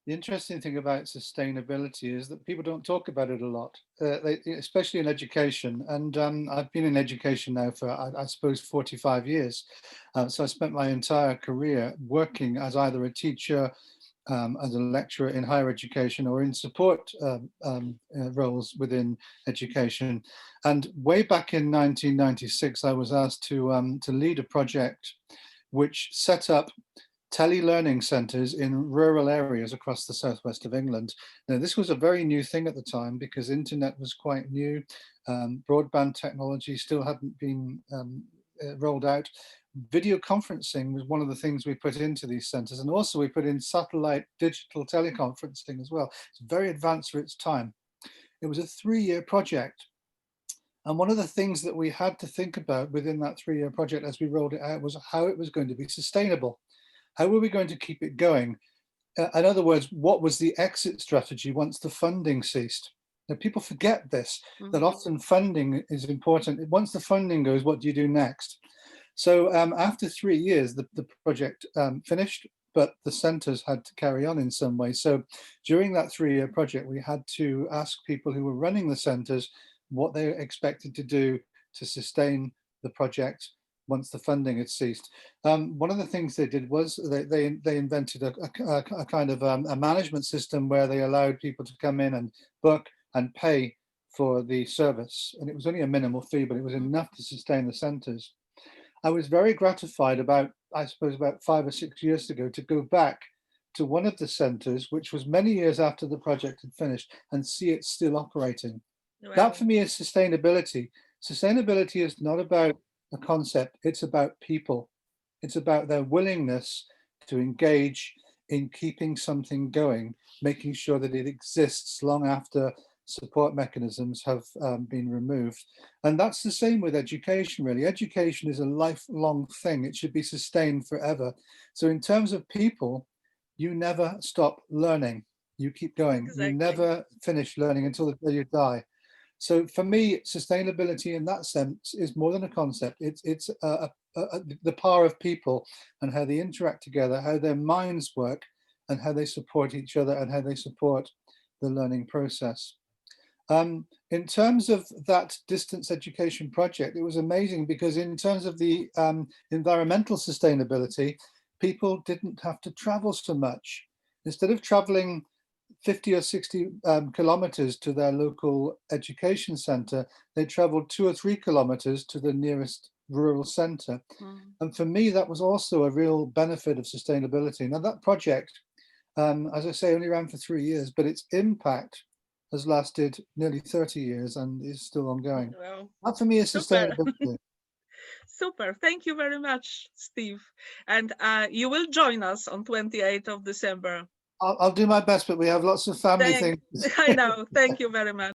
The interesting thing about sustainability is that people don't talk about it a lot, especially in education. And I've been in education now for, I suppose, 45 years. So I spent my entire career working as either a teacher, as a lecturer in higher education, or in support roles within education. And way back in 1996, I was asked to lead a project which set up tele-learning centres in rural areas across the southwest of England. Now, this was a very new thing at the time because internet was quite new. Broadband technology still hadn't been rolled out. Video conferencing was one of the things we put into these centres, and also we put in satellite digital teleconferencing as well. It's very advanced for its time. It was a 3-year project. And one of the things that we had to think about within that 3-year project as we rolled it out was how it was going to be sustainable. How were we going to keep it going? In other words, what was the exit strategy once the funding ceased? Now, people forget this, that often funding is important. Once the funding goes, what do you do next? So after 3 years, the project finished, but the centres had to carry on in some way. So during that 3-year project, we had to ask people who were running the centres what they expected to do to sustain the project once the funding had ceased. One of the things they did was they invented a kind of a management system where they allowed people to come in and book and pay for the service. And it was only a minimal fee, but it was enough to sustain the centres. I was very gratified about 5 or 6 years ago to go back to one of the centres, which was many years after the project had finished, and see it still operating. Wow. That for me is sustainability. Sustainability is not about a concept, it's about people. It's about their willingness to engage in keeping something going, making sure that it exists long after support mechanisms have been removed. And that's the same with education, really. Education is a lifelong thing. It should be sustained forever. So in terms of people, you never stop learning. You keep going. Exactly. You never finish learning until the day you die. So for me, sustainability in that sense is more than a concept. It's the power of people and how they interact together, how their minds work, and how they support each other and how they support the learning process. In terms of that distance education project, it was amazing because in terms of the environmental sustainability, people didn't have to travel so much. Instead of traveling 50 or 60 kilometers to their local education center, they traveled 2 or 3 kilometers to the nearest rural center. And for me, that was also a real benefit of sustainability. Now that project, as I say, only ran for 3 years, but its impact has lasted nearly 30 years and is still ongoing. Wow. That for me is Super. sustainability. Super. Thank you very much, Steve. And you will join us on 28th of December. I'll do my best, but we have lots of family Thank, things. I know. Thank you very much.